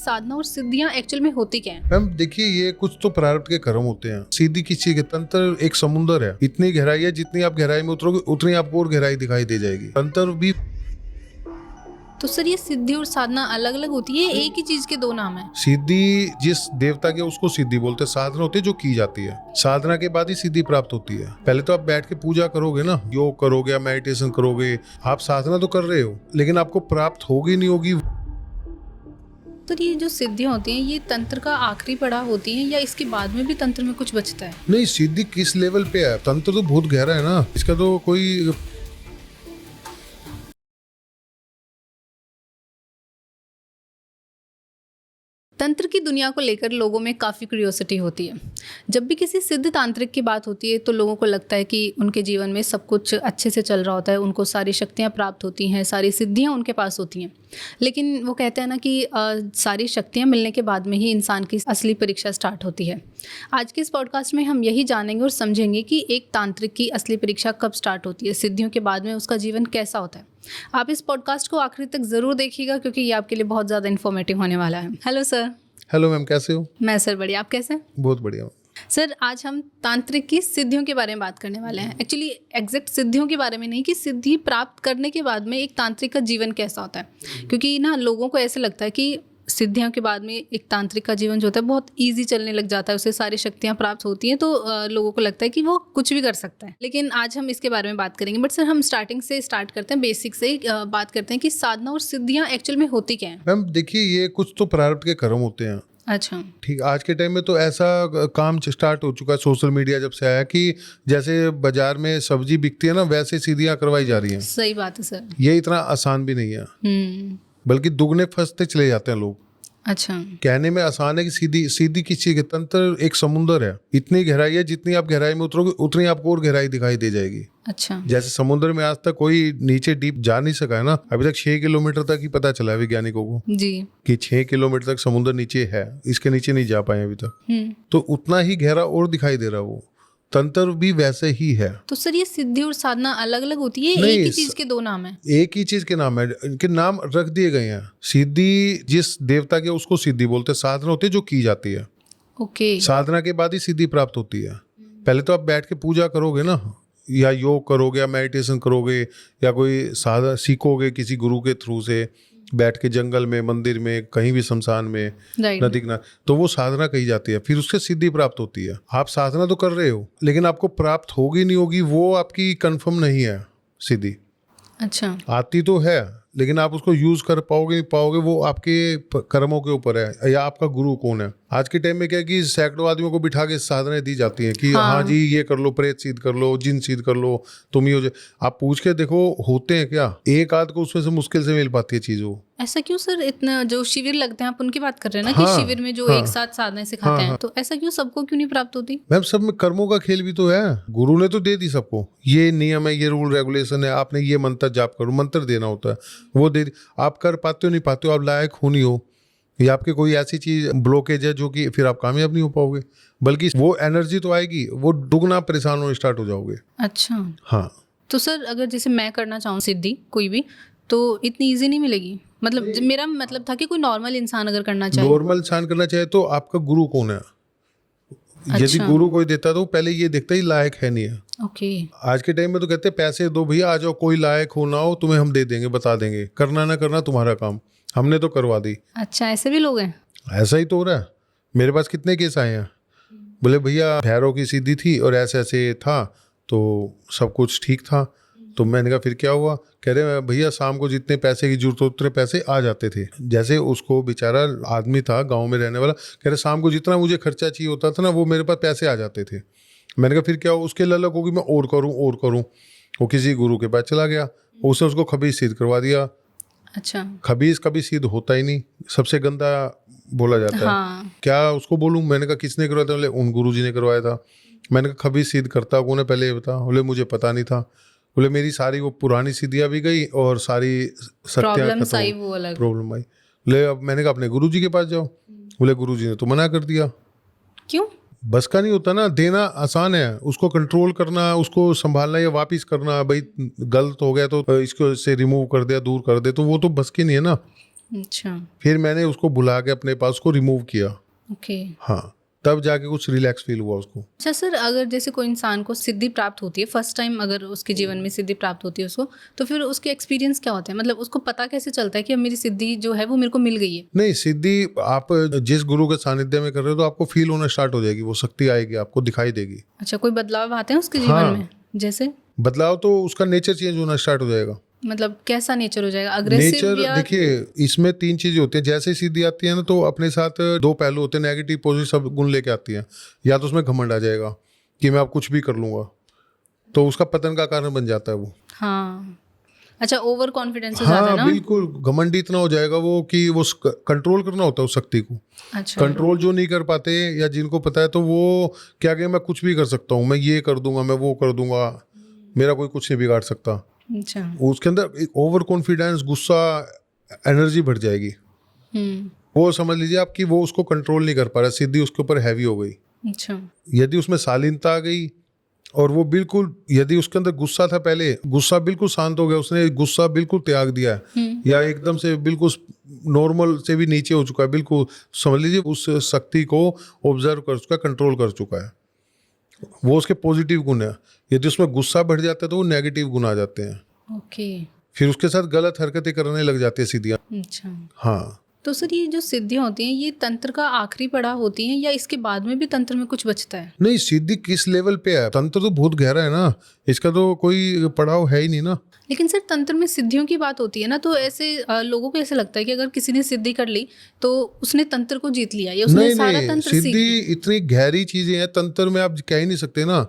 साधना और सिद्धियां एक्चुअल में होती क्या है? मैम देखिए, ये कुछ तो प्रारब्ध के कर्म होते हैं। सीधी किसी के तंत्र एक समुंदर है, इतनी गहराई है, जितनी आप गहराई में उतरोगे उतनी आपको और गहराई दिखाई दे जाएगी। तंत्र भी। तो सर ये सिद्धि और साधना अलग अलग होती है, एक ही चीज के दो नाम है? सिद्धि जिस देवता के उसको सिद्धि बोलते हैं। साधना होती है जो की जाती है, साधना के बाद ही सिद्धि प्राप्त होती है। पहले तो आप बैठ के पूजा करोगे ना, योग करोगे या मेडिटेशन करोगे, आप साधना तो कर रहे हो, लेकिन आपको प्राप्त होगी नहीं होगी। तो ये जो सिद्धियां होती हैं ये तंत्र का आखिरी पड़ाव होती हैं या इसके बाद में भी तंत्र में कुछ बचता है? नहीं, सिद्धि किस लेवल पे है, तंत्र तो बहुत गहरा है ना, इसका तो कोई। तंत्र की दुनिया को लेकर लोगों में काफ़ी क्यूरियोसिटी होती है। जब भी किसी सिद्ध तांत्रिक की बात होती है तो लोगों को लगता है कि उनके जीवन में सब कुछ अच्छे से चल रहा होता है, उनको सारी शक्तियाँ प्राप्त होती हैं, सारी सिद्धियाँ उनके पास होती हैं। लेकिन वो कहते हैं ना कि सारी शक्तियाँ मिलने के बाद में ही इंसान की असली परीक्षा स्टार्ट होती है। आज के इस पॉडकास्ट में हम यही जानेंगे और समझेंगे कि एक तांत्रिक की असली परीक्षा कब स्टार्ट होती है, सिद्धियों के बाद में उसका जीवन कैसा होता है। आप इस पॉडकास्ट को आखिरी तक ज़रूर देखिएगा क्योंकि ये आपके लिए बहुत ज़्यादा इन्फॉर्मेटिव होने वाला है। Hello sir. हेलो मैम, कैसे हो? मैं सर बढ़िया, आप कैसे हैं? बहुत बढ़िया। सर आज हम तांत्रिक की सिद्धियों के बारे में बात करने वाले हैं। एक्चुअली एग्जैक्ट सिद्धियों के बारे में नहीं, कि सिद्धि प्राप्त करने के बाद में एक तांत्रिक का जीवन कैसा होता है। क्योंकि ना लोगों को ऐसे लगता है कि सिद्धियों के बाद में एक तांत्रिक का जीवन जो होता है बहुत इजी चलने लग जाता है, उसे सारी शक्तियाँ प्राप्त होती हैं, तो लोगों को लगता है कि वो कुछ भी कर सकता है। लेकिन आज हम इसके बारे में बात करेंगे। बट सर हम स्टार्टिंग से स्टार्ट करते हैं, बेसिक से बात करते हैं कि साधना और सिद्धियाँ एक्चुअल में होती क्या है? मैम देखिए, ये कुछ तो प्रारब्ध के कर्म होते हैं। अच्छा, ठीक। आज के टाइम में तो ऐसा काम स्टार्ट हो चुका है, सोशल मीडिया जब से आया, कि जैसे बाजार में सब्जी बिकती है ना, वैसे सीधियाँ करवाई जा रही हैं। सही बात है सर। ये इतना आसान भी नहीं है, बल्कि दुगने फंसते चले जाते हैं लोग। अच्छा, कहने में आसान है कि सीधी सीधी किसी के तंत्र एक समुंदर है, इतनी गहराई है, जितनी आप गहराई में उतरोगे उतनी आपको और गहराई दिखाई दे जाएगी। अच्छा। जैसे समुद्र में आज तक कोई नीचे डीप जा नहीं सका है ना, अभी तक 6 किलोमीटर तक ही पता चला है वैज्ञानिकों को जी कि 6 किलोमीटर तक समुद्र नीचे है, इसके नीचे नहीं जा पाए अभी तक। तो उतना ही गहरा और दिखाई दे रहा वो तंत्र भी वैसे ही है। तो सर ये सिद्धि और साधना अलग अलग होती है, नहीं, एक ही चीज के दो नाम है? एक ही चीज के नाम है, इनके नाम रख दिए गए हैं। सिद्धि जिस देवता के उसको सिद्धि बोलते हैं। साधना होती है जो की जाती है। ओके। साधना के बाद ही सिद्धि प्राप्त होती है। पहले तो आप बैठ के पूजा करोगे ना, या योग करोगे या मेडिटेशन करोगे या कोई साधना सीखोगे किसी गुरु के थ्रू से, बैठ के जंगल में, मंदिर में, कहीं भी शमशान में, नदी किनारे, तो वो साधना कही जाती है। फिर उससे सिद्धि प्राप्त होती है। आप साधना तो कर रहे हो, लेकिन आपको प्राप्त होगी नहीं होगी वो आपकी कंफर्म नहीं है सिद्धि। अच्छा। आती तो है, लेकिन आप उसको यूज कर पाओगे नहीं पाओगे वो आपके कर्मों के ऊपर है, या आपका गुरु कौन है। आज के टाइम में क्या है कि सैकड़ों आदमियों को बिठा के साधनाएं दी जाती हैं कि हाँ जी ये कर लो, प्रेत सिद्ध कर लो, जिन सिद्ध कर लो, तुम ही हो जाए। आप पूछ के देखो होते हैं क्या, एक आध को उसमें से मुश्किल से मिल पाती है चीज वो। ऐसा क्यों सर? इतना जो शिविर लगते हैं, आप उनकी बात कर रहे हैं ना, हाँ, कि शिविर में जो एक साथ साधनाएं सिखाते हैं, तो ऐसा क्यों सबको क्यों नहीं प्राप्त होती? मैम सब में कर्मों का खेल भी तो है। गुरु ने तो दे दी सबको, ये नियम है, ये रूल रेगुलेशन है, आपने ये मंत्र जाप करो, मंत्र देना होता है, वो दे दी। आप कर पाते हो नहीं पाते हो, आप लायक हो नहीं हो, या आपके कोई ऐसी चीज ब्लॉकेज है जो कि फिर आप कामयाब नहीं हो पाओगे, बल्कि वो एनर्जी तो आएगी, वो दुगना परेशान होने स्टार्ट हो जाओगे। अच्छा। हाँ। तो सर अगर जैसे मैं करना चाहूँ सिद्धि कोई भी, तो इतनी इजी नहीं मिलेगी? मतलब मेरा मतलब था कि कोई नॉर्मल इंसान अगर करना चाहे। नॉर्मल इंसान करना चाहे तो आपका गुरु कौन है। यदि गुरु कोई देता तो पहले ये देखता ही लायक है नहीं है। ओके। आज के टाइम में तो कहते हैं पैसे दो भैया, आ जाओ, कोई लायक हो ना हो तुम्हें हम दे देंगे, बता देंगे, करना ना करना तुम्हारा काम, हमने तो करवा दी। अच्छा, ऐसे भी लोग हैं? ऐसा ही तो हो रहा है। मेरे पास कितने केस आए हैं, बोले भैया भैरव की सिद्धि थी और ऐसे ऐसे था, तो सब कुछ ठीक था। तो मैंने कहा फिर क्या हुआ, कह रहे भैया शाम को जितने पैसे की जरूरत उतने पैसे आ जाते थे। जैसे उसको बेचारा आदमी था गांव में रहने वाला, कह रहे शाम को जितना मुझे खर्चा चाहिए होता था ना, वो मेरे पास पैसे आ जाते थे। मैंने कहा फिर क्या हुआ, उसके ललक होगी मैं और करूँ। वो किसी गुरु के पास चला गया, उसने उसको खबीज सिद्ध करवा दिया। अच्छा। खबीज कभी सिद्ध होता ही नहीं, सबसे गंदा बोला जाता हाँ। है। क्या उसको बोलूं, मैंने कहा किसने करवाया था, बोले उन गुरु जी ने करवाया था। मैंने कहा खबीज सिद्ध करता कौन है पहले ये बता, बोले मुझे पता नहीं था। बोले मेरी सारी वो पुरानी सिद्धियां भी गई और सारी प्रॉब्लम आई। बोले अब मैंने कहा अपने गुरु जी के पास जाओ। बोले गुरु जी ने तो मना कर दिया। क्यों? बस का नहीं होता ना, देना आसान है, उसको कंट्रोल करना, उसको संभालना या वापिस करना, भाई गलत हो गया तो इसको से रिमूव कर दे, दूर कर दे, तो वो तो बस की नहीं है ना। अच्छा। फिर मैंने उसको बुला के अपने पास उसको रिमूव किया। ओके। हाँ, तब जाके कुछ रिलैक्स फील हुआ उसको। अच्छा सर, अगर जैसे कोई इंसान को सिद्धि प्राप्त होती है, फर्स्ट टाइम अगर उसके जीवन में सिद्धि प्राप्त होती है उसको, तो फिर उसके एक्सपीरियंस क्या होता है? मतलब उसको पता कैसे चलता है कि अब मेरी सिद्धि जो है वो मेरे को मिल गई है? नहीं, सिद्धि आप जिस गुरु के सानिध्य में कर रहे हो तो आपको फील होना स्टार्ट हो जाएगी, वो शक्ति आएगी, आपको दिखाई देगी। अच्छा, कोई बदलाव आते हैं उसके हाँ। जीवन में? जैसे बदलाव तो उसका नेचर चेंज होना स्टार्ट हो जाएगा। मतलब कैसा नेचर हो जाएगा? अग्रेसिव नेचर या देखिए, इसमें 3 चीजें होती हैं। जैसे सिद्धि आती है ना, तो अपने साथ 2 पहलू होते हैं, नेगेटिव पॉजिटिव सब गुण लेके आती है। या तो उसमें घमंड आ जाएगा कि मैं अब कुछ भी कर लूंगा, तो उसका पतन का कारण बन जाता है वो। हाँ। अच्छा, ओवर कॉन्फिडेंस हो जाता है हाँ ना? बिल्कुल, घमंड इतना हो जाएगा वो कि वो कंट्रोल करना होता है उस शक्ति को। अच्छा। कंट्रोल जो नहीं कर पाते या जिनको पता है, तो वो क्या कहें, मैं कुछ भी कर सकता हूँ, मैं ये कर दूंगा, मैं वो कर दूंगा, मेरा कोई कुछ नहीं बिगाड़ सकता। अच्छा। उसके अंदर एक ओवर कॉन्फिडेंस, गुस्सा, एनर्जी बढ़ जाएगी। हम्म। वो समझ लीजिए आप कि वो उसको कंट्रोल नहीं कर पा रहा, सिद्धि उसके ऊपर हैवी हो गई। अच्छा। यदि उसमें शालीनता आ गई और वो बिल्कुल, यदि उसके अंदर गुस्सा था पहले, गुस्सा बिल्कुल शांत हो गया, उसने गुस्सा बिल्कुल त्याग दिया है, या एकदम से बिल्कुल नॉर्मल से भी नीचे हो चुका है, बिल्कुल समझ लीजिए उस शक्ति को ऑब्जर्व कर चुका है, कंट्रोल कर चुका है, वो उसके पॉजिटिव गुण है। यदि उसमें गुस्सा बढ़ जाता है तो वो नेगेटिव गुण आ जाते हैं, ओके। फिर उसके साथ गलत हरकतें करने लग जाती है सिद्धियाँ। अच्छा, हाँ, तो सर ये जो सिद्धियाँ होती हैं, ये तंत्र का आखिरी पड़ाव होती हैं या इसके बाद में भी तंत्र में कुछ बचता है? नहीं, सिद्धि किस लेवल पे है, तंत्र तो बहुत गहरा है ना, इसका तो कोई पड़ाव है ही नहीं ना। लेकिन सर तंत्र में सिद्धियों की बात होती है ना, तो ऐसे लोगों को ऐसे लगता है कि अगर किसी ने सिद्धि कर ली तो उसने तंत्र को जीत लिया या उसने नहीं सारा नहीं, तंत्र सीख सिद्धि लिया। इतनी गहरी चीजें हैं, तंत्र में आप कह ही नहीं सकते ना।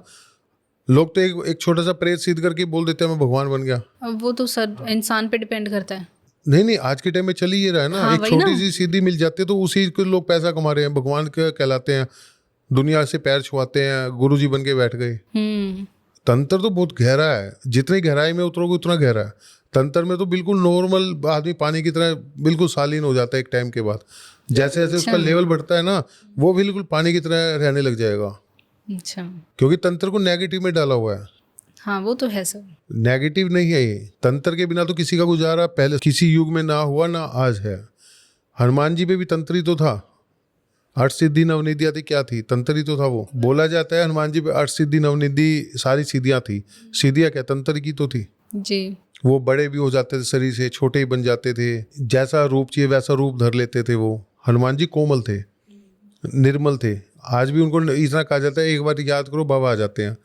लोग तो एक छोटा सा प्रेत सिद्ध करके बोल देते हैं मैं भगवान बन गया। अब वो तो सर इंसान पे डिपेंड करता है। नहीं नहीं, आज के टाइम में चल ही ये रहा है ना, हाँ, एक वही ना। छोटी सी सिद्धि मिल जाती है तो उसी के लोग पैसा कमा रहे हैं, भगवान के कहलाते हैं, दुनिया से पैर छुआते हैं, गुरुजी बन के बैठ गए। तंत्र तो बहुत गहरा है, जितनी गहराई में उतरोगे उतना गहरा है। तंत्र में तो बिल्कुल नॉर्मल आदमी पानी की तरह बिल्कुल शालीन हो जाता है एक टाइम के बाद। जैसे जैसे उसका लेवल बढ़ता है ना, वो बिल्कुल पानी की तरह रहने लग जाएगा, अच्छा। क्योंकि तंत्र को नेगेटिव में डाला हुआ है। हाँ, वो तो है सर। नेगेटिव नहीं है ये, तंत्र के बिना तो किसी का गुजारा पहले किसी युग में ना हुआ ना आज है। हनुमान जी पे भी तंत्र ही तो था, 8 सिद्धि नवनिधि आदि क्या थी, तंत्र ही तो था। वो बोला जाता है हनुमान जी पे 8 सिद्धि नवनिधि सारी सिद्धियाँ थी, सिद्धियाँ क्या तंत्र की तो थी। जी। वो बड़े भी हो जाते थे शरीर से, छोटे ही बन जाते थे, जैसा रूप चाहिए वैसा रूप धर लेते थे। वो हनुमान जी कोमल थे, निर्मल थे। आज भी उनको इतना कहा जाता है, एक बार याद करो बाबा आ जाते हैं,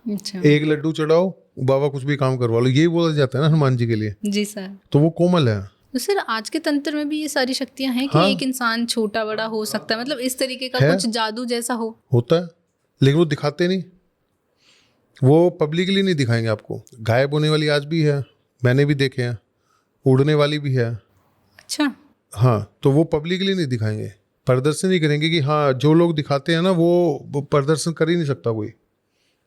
अच्छा। एक लड्डू चढ़ाओ बाबा कुछ भी काम करवा लो, यही बोला जाता है ना हनुमान जी के लिए। जी सर। तो वो कोमल है। तो सर आज के तंत्र में भी ये सारी शक्तियां हैं कि हाँ। एक इंसान छोटा बड़ा हो सकता है, मतलब इस तरीके का है। कुछ जादू जैसा हो? होता है, लेकिन वो दिखाते नहीं, वो पब्लिकली नहीं दिखाएंगे आपको। गायब होने वाली आज भी है, मैंने भी देखे हैं, उड़ने वाली भी है। अच्छा। हाँ, तो वो पब्लिकली नहीं दिखाएंगे, प्रदर्शन नहीं करेंगे कि हाँ जो लोग दिखाते हैं ना वो प्रदर्शन कर ही नहीं सकता कोई,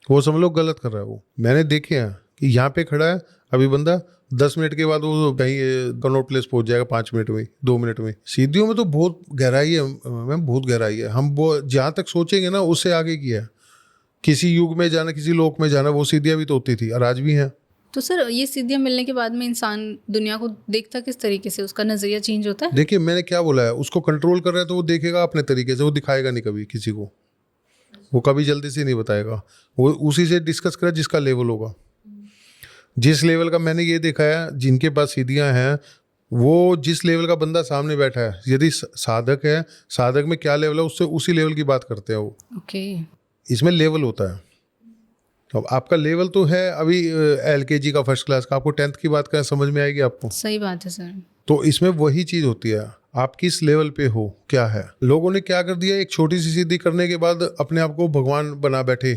वो सब लोग गलत कर रहा है। वो मैंने देखे हैं कि यहाँ पे खड़ा है अभी बंदा, 10 मिनट के बाद वो कहीं कनॉट प्लेस पहुंच जाएगा 5 मिनट में, 2 मिनट में। सीधियों में तो बहुत गहराई है मैम, बहुत गहराई है। हम वो जहाँ तक सोचेंगे ना उससे आगे की है। किसी युग में जाना, किसी लोक में जाना, वो सीधियाँ भी तो होती थी और आज भी हैं। तो सर ये सिद्धियां मिलने के बाद में इंसान दुनिया को देखता किस तरीके से, उसका नजरिया चेंज होता है? देखिए मैंने क्या बोला है, उसको कंट्रोल कर रहा है तो वो देखेगा अपने तरीके से, वो दिखाएगा नहीं कभी किसी को, वो कभी जल्दी से नहीं बताएगा, वो उसी से डिस्कस करे जिसका लेवल होगा। जिस लेवल का मैंने ये देखा है, जिनके पास सीधियाँ हैं, वो जिस लेवल का बंदा सामने बैठा है, यदि साधक है, साधक में क्या लेवल है उससे उसी लेवल की बात करते हैं वो। ओके। इसमें लेवल होता है। अब आपका लेवल तो है अभी LKG का, फर्स्ट क्लास का, आपको 10th की बात करें समझ में आएगी आपको। सही बात है सर। तो इसमें वही चीज होती है, आप किस लेवल पे हो, क्या है। लोगों ने क्या कर दिया, एक छोटी सी सिद्धि करने के बाद अपने आप को भगवान बना बैठे,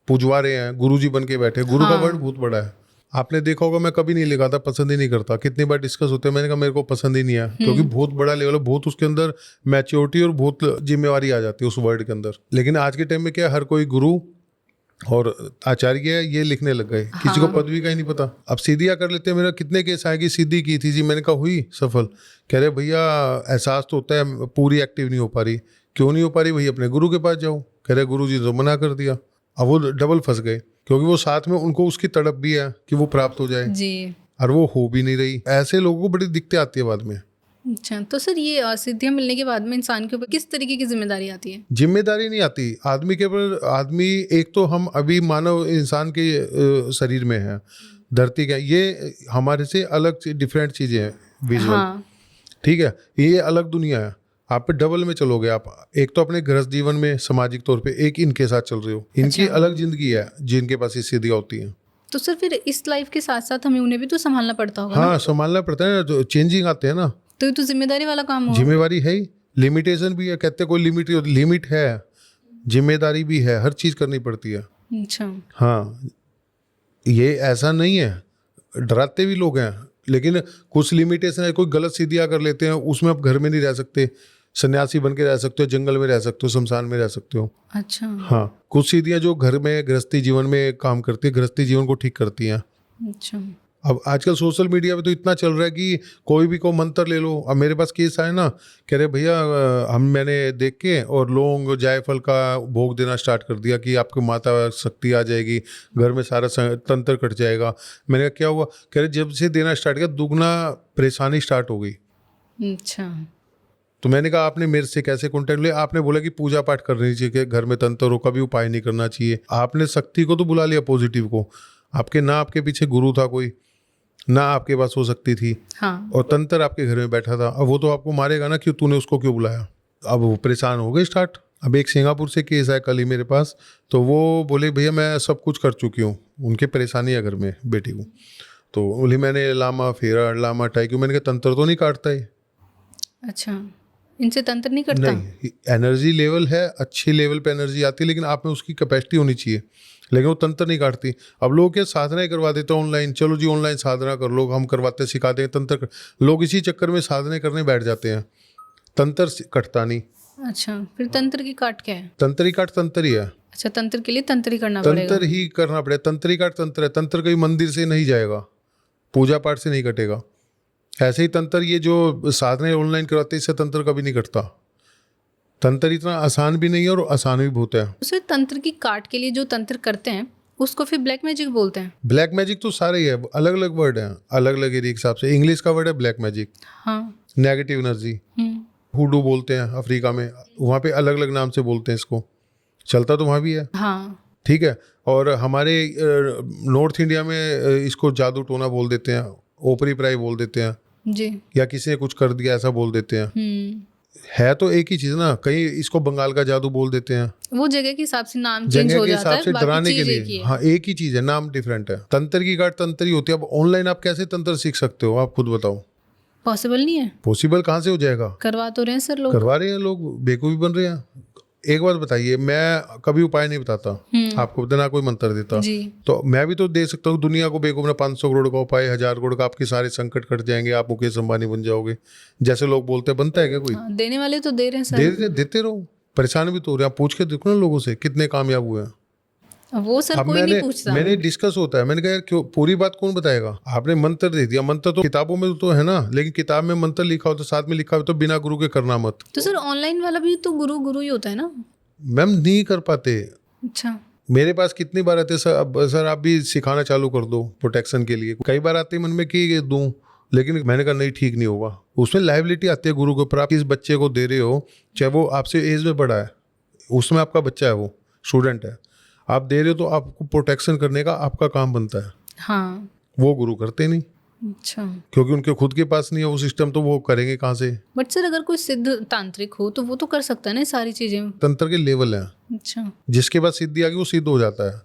पुजवा रहे हैं, गुरुजी बन के बैठे। गुरु का वर्ड बहुत बड़ा है, आपने देखा होगा। मैं कभी नहीं लिखा था, पसंद ही नहीं करता, कितनी बार डिस्कस होते हैं, मैंने कहा मेरे को पसंद ही नहीं है, क्योंकि बहुत बड़ा लेवल है, बहुत उसके अंदर मैच्योरिटी और बहुत जिम्मेवारी आ जाती है उस वर्ड के अंदर। लेकिन आज के टाइम में क्या, हर कोई गुरु और आचार्य ये लिखने लग गए, किसी को पदवी का ही नहीं पता। अब सीधियाँ कर लेते हैं। मेरा कितने केस आएगी, सीधी की थी जी, मैंने कहा हुई सफल, कह रहे भैया एहसास तो होता है, पूरी एक्टिव नहीं हो पा रही। क्यों नहीं हो पा रही, भैया अपने गुरु के पास जाओ, कह रहे गुरु जी तो मना कर दिया। अब वो डबल फंस गए, क्योंकि वो साथ में उनको उसकी तड़प भी है कि वो प्राप्त हो जाए जी। और वो हो भी नहीं रही। ऐसे लोगों को बड़ी दिक्कतें आती है बाद में। अच्छा, तो सर ये सिद्धियां मिलने के बाद में इंसान के ऊपर किस तरीके की जिम्मेदारी आती है? जिम्मेदारी नहीं आती आदमी के ऊपर। आदमी एक तो हम अभी मानव इंसान के शरीर में है, धरती का, ये हमारे से अलग डिफरेंट चीज़ें हैं विजुअल। हाँ। ठीक है, ये अलग दुनिया है। आप पे डबल में चलोगे आप। एक तो अपने गृहस्थ जीवन में सामाजिक तौर पे, एक इनके साथ चल रहे हो। इनकी अच्छा। अलग जिंदगी है जिनके पास ये सिद्धियाँ होती हैं। तो सर फिर इस लाइफ के साथ साथ हमें उन्हें भी तो संभालना पड़ता होगा ना? हाँ, संभालना पड़ता है ना, जो चेंजिंग आते हैं ना। तो ये तो जिम्मेदारी वाला काम हुआ। जिम्मेवारी है ही, लिमिटेशन भी है। कहते हैं कोई लिमिट है, जिम्मेदारी भी है, हर चीज़ करनी पड़ती है। अच्छा। हाँ, ये ऐसा नहीं है, डराते भी लोग हैं, लेकिन कुछ लिमिटेशन है। कोई गलत सिद्धियाँ कर लेते हैं, उसमें आप घर में नहीं रह सकते, सन्यासी बन के रह सकते हो, जंगल में रह सकते हो, शमशान में रह सकते हो। अच्छा। हाँ, कुछ सिद्धियाँ जो घर में गृहस्थी जीवन में काम करती है, गृहस्थी जीवन को ठीक करती हैं। अच्छा। अब आजकल सोशल मीडिया पे तो इतना चल रहा है कि कोई भी को मंत्र ले लो। अब मेरे पास केस आए ना, कह रहे भैया मैंने देख के और लौंग जायफल का भोग देना स्टार्ट कर दिया कि आपको माता शक्ति आ जाएगी, घर में सारा तंत्र कट जाएगा। मैंने कहा क्या हुआ? कह रहे जब से देना स्टार्ट किया दुगना परेशानी स्टार्ट हो गई। अच्छा। तो मैंने कहा आपने मेरे से कैसे कॉन्टेक्ट लिया? आपने बोला कि पूजा पाठ करनी चाहिए, कि घर में तंत्रों का भी उपाय नहीं करना चाहिए। आपने शक्ति को तो बुला लिया, पॉजिटिव को। आपके पीछे गुरु था कोई, ना आपके पास हो सकती थी। हाँ। और तंत्र आपके घर में बैठा था। अब वो तो आपको मारेगा ना, क्यों तूने उसको क्यों बुलाया? अब वो परेशान हो गए स्टार्ट। अब एक सिंगापुर से केस आया कल ही मेरे पास, तो वो बोले भैया मैं सब कुछ कर चुकी हूँ, उनके परेशानी है घर में बेटी को। तो बोली मैंने लामा फेरा लामा टाई क्यों। मैंने कहा तंत्र तो नहीं काटता है। अच्छा, इनसे तंत्र नहीं करता? नहीं, एनर्जी लेवल है, अच्छी लेवल पे एनर्जी आती है, लेकिन आप में उसकी कैपेसिटी होनी चाहिए, लेकिन वो तंत्र नहीं काटती। अब लोग क्या साधना ही करवा देते हैं ऑनलाइन, चलो जी ऑनलाइन साधना कर लो, हम करवाते सिखा देंगे तंत्र। लोग इसी चक्कर में साधना करने बैठ जाते हैं, तंत्र कटता नहीं। अच्छा, फिर तंत्र की काट क्या है? तंत्र ही काट तंत्र ही है। अच्छा, तंत्र के लिए तंत्र ही करना पड़ेगा। तंत्र ही करना पड़ेगा। तंत्र ही काट तंत्र है। तंत्र कहीं मंदिर से नहीं जाएगा, पूजा पाठ से नहीं कटेगा। ऐसे ही तंत्र, ये जो साधना ऑनलाइन करवाते हैं, इससे तंत्र कभी नहीं कटता। तंत्र इतना आसान भी नहीं है और आसान भी बहुत है। उसे तंत्र की काट के लिए जो तंत्र करते हैं उसको फिर ब्लैक मैजिक बोलते हैं। ब्लैक मैजिक तो सारे ही है, अलग अलग वर्ड हैं, अलग अलग एरिया के हिसाब से। इंग्लिश का वर्ड है ब्लैक मैजिक, हाँ। Negative energy. हुडू बोलते हैं अफ्रीका में, वहाँ पे अलग अलग नाम से बोलते हैं इसको, चलता तो वहाँ भी है। हाँ। ठीक है। और हमारे नॉर्थ इंडिया में इसको जादू टोना बोल देते हैं, ओपरी पराई बोल देते हैं जी। या किसी ने कुछ कर दिया ऐसा बोल देते हैं। है तो एक ही चीज़ ना, कहीं इसको बंगाल का जादू बोल देते हैं। वो जगह के हिसाब से नाम चेंज जगह हो के जाता हिसाब है, से बाकी डराने के चीज़ एक ही लिए। है। हाँ, एक ही चीज़ है, नाम डिफरेंट है। तंत्र की काट तंत्र ही होती है। अब ऑनलाइन आप कैसे तंत्र सीख सकते हो, आप खुद बताओ। पॉसिबल नहीं है। पॉसिबल कहाँ से हो जाएगा? करवा तो रहे हैं सर लोग। करवा रहे हैं लोग, बेवकूफ़ी बन रहे हैं। एक बात बताइए, मैं कभी उपाय नहीं बताता आपको, ना कोई मंत्र देता। जी। तो मैं भी तो दे सकता हूँ दुनिया को बेवकूफ़ ना, 500 करोड़ का उपाय, 1000 करोड़ का, आपके सारे संकट कट जाएंगे, आप मुकेश अंबानी बन जाओगे, जैसे लोग बोलते हैं। बनता है क्या कोई? हाँ, देने वाले तो दे रहे हैं सर। देते रहो, परेशान भी तो हो रहे हैं। आप पूछ के देखो ना लोगों से कितने कामयाब हुए हैं। वो सर अब कोई नहीं पूछता। मैंने डिस्कस होता है, मैंने कहा यार क्यों, पूरी बात कौन बताएगा? आपने मंत्र दे दिया, मंत्र तो किताबों में तो है ना, लेकिन किताब में मंत्र लिखा हो तो साथ में लिखा हो तो बिना गुरु के करना मत। तो सर ऑनलाइन वाला भी तो गुरु गुरु ही होता है ना? मैम नहीं कर पाते। अच्छा। मेरे पास कितनी बार आते सर आप भी सिखाना चालू कर दो प्रोटेक्शन के लिए। कई बार आते मन में कि दूं, लेकिन मैंने कहा नहीं, ठीक नहीं होगा। उसमें लायबिलिटी आती है गुरु के ऊपर। आप किस बच्चे को दे रहे हो, चाहे वो आपसे एज में बड़ा है, उसमें आपका बच्चा है, वो स्टूडेंट है, आप दे रहे हो तो आपको प्रोटेक्शन करने का आपका काम बनता है। हाँ। वो गुरु करते नहीं, अच्छा। क्योंकि उनके खुद के पास नहीं है वो सिस्टम, तो वो करेंगे कहाँ से? बट सर अगर कोई सिद्ध तांत्रिक हो तो वो तो कर सकता है ना सारी चीजें। तंत्र के लेवल हैं, अच्छा। जिसके पास सिद्धि आ गई वो सिद्ध हो जाता है।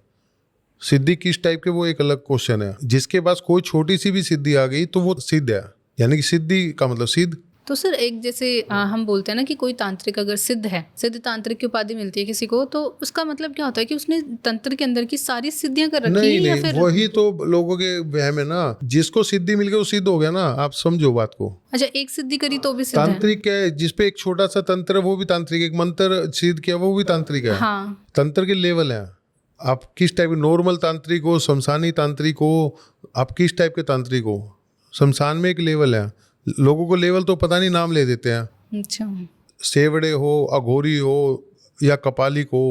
सिद्धि किस टाइप के, वो एक अलग क्वेश्चन है। जिसके पास कोई छोटी सी भी सिद्धि आ गई तो वो सिद्ध है, यानी कि सिद्धि का मतलब सिद्ध। तो सर एक जैसे हम बोलते हैं ना कि कोई तांत्रिक अगर सिद्ध है, सिद्ध तांत्रिक की उपाधि मिलती है किसी को, तो उसका मतलब क्या होता है कि उसने तंत्र के अंदर की सारी सिद्धियां कर रखी हैं, या नहीं, फिर? वही तो लोगों के वहम है ना। जिसको सिद्धि मिल गई वो सिद्ध हो गया ना, आप समझो बात को। अच्छा, एक सिद्धि करी तो भी सिद्ध है? तांत्रिक है जिसपे एक छोटा सा तंत्र है वो भी तांत्रिक है, एक मंत्र सिद्ध किया वो भी तांत्रिक है। हाँ। तंत्र के लेवल हैं। आप किस टाइप के, नॉर्मल तांत्रिक हो, शमशानी तांत्रिक हो, आप किस टाइप के तांत्रिक हो। शमशान में एक लेवल है, लोगों को लेवल तो पता नहीं, नाम ले देते हैं। अच्छा। सेवड़े हो, अघोरी हो या कपालिक हो।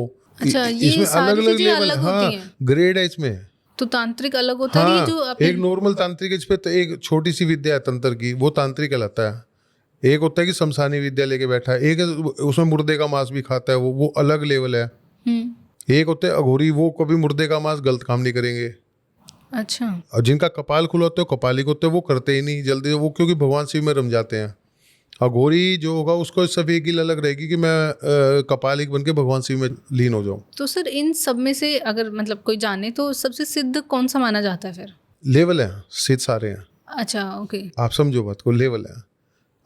अच्छा, ये इसमें सारी अलग अलग चीजें लेवल, अलग हाँ, होती हैं। ग्रेड है इसमें। तो तांत्रिक अलग होता है, हाँ, ये जो आपने एक नॉर्मल तांत्रिक है, इस पे तो एक छोटी सी विद्या है तंत्र की, वो तांत्रिक कहलाता है। एक होता है कि शमशानी विद्या लेके बैठा है, एक है उसमें मुर्दे का मांस भी खाता है, वो अलग लेवल है। एक होते हैं अघोरी, वो कभी मुर्दे का मांस गलत काम नहीं करेंगे। अच्छा। और जिनका कपाल खुला होता है, कपाली को होते हैं, वो करते ही नहीं जल्दी, वो क्योंकि भगवान शिव में रम जाते हैं। अघोरी जो होगा उसको सब एक ही ललक रहेगी कि मैं कपालिक बन के भगवान शिव में लीन हो जाऊं। तो सर इन सब में से अगर मतलब कोई जाने तो सबसे सिद्ध कौन सा माना जाता है फिर? लेवल है, सिद्ध सारे हैं। अच्छा, ओके। आप समझो बात को, लेवल है।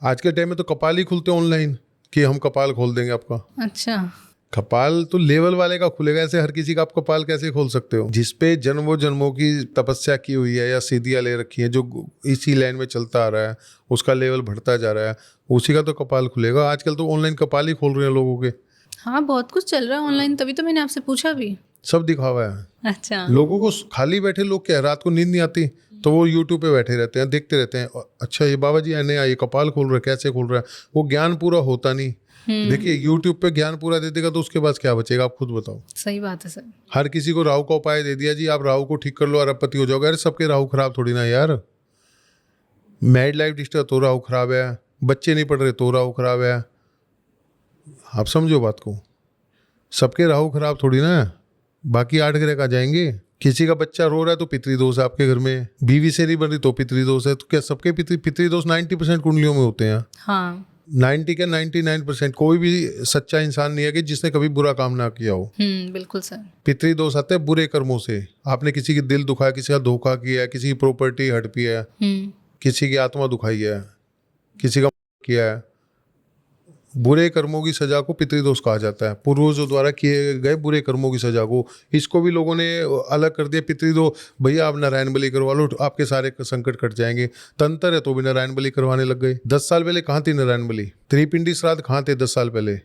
आज के टाइम में तो कपाल ही खुलते ऑनलाइन कि हम कपाल खोल देंगे आपका। अच्छा। कपाल तो लेवल वाले का खुलेगा, ऐसे हर किसी का आप कपाल कैसे खोल सकते हो? जिसपे जन्मों जन्मों की तपस्या की हुई है या सीधियाँ ले रखी है, जो इसी लाइन में चलता आ रहा है, उसका लेवल बढ़ता जा रहा है, उसी का तो कपाल खुलेगा। आजकल तो ऑनलाइन कपाल ही खोल रहे हैं लोगों के। हाँ, बहुत कुछ चल रहा है ऑनलाइन, तभी तो मैंने आपसे पूछा भी। सब दिखावा है। अच्छा। लोगों को खाली बैठे लोग क्या, रात को नींद नहीं आती तो वो यूट्यूब पे बैठे रहते हैं, देखते रहते हैं, अच्छा ये बाबा जी नया ये कपाल खोल रहा है, कैसे खोल रहा है। वो ज्ञान पूरा होता नहीं। देखिए यूट्यूब पे ज्ञान पूरा दे देगा तो उसके पास क्या बचेगा, आप खुद बताओ। सही बात है सर। हर किसी को राहु का उपाय दे दिया जी, आप राहु को ठीक कर लो अरबपति हो जाओगे। अरे सबके राहु खराब थोड़ी ना यार। मैरिड लाइफ डिस्टर्ब तो राहु खराब है, बच्चे नहीं पढ़ रहे तो राहु खराब है। आप समझो बात को, सबके राहु खराब थोड़ी ना है। बाकी 8 ग्रह का जाएंगे। किसी का बच्चा रो रहा है तो पितृदोष है आपके घर में, बीवी से नहीं बन रही तो पितृदोष है। तो क्या सबके पितृदोष 90% कुंडलियों में होते हैं? हाँ। 90 क्या 99%। कोई भी सच्चा इंसान नहीं है कि जिसने कभी बुरा काम ना किया हो। बिल्कुल सर। पितृदोष आते हैं बुरे कर्मों से। आपने किसी की दिल दुखाया, किसी का धोखा किया है, किसी की प्रॉपर्टी हड़पी है, किसी की आत्मा दुखाई है, किसी का किया है, बुरे कर्मों की सजा को पितृदोष कहा जाता है। पूर्वजों द्वारा किए गए बुरे कर्मों की सजा को, इसको भी लोगों ने अलग कर दिया। पितृदोष, भैया आप नारायण बलि करवा लो, आपके सारे संकट कट जाएंगे। तंत्र है तो भी नारायण बलि करवाने लग गए। 10 साल पहले कहाँ थी नारायण बलि? त्रिपिंडी श्राद्ध कहाँ थे 10 साल पहले?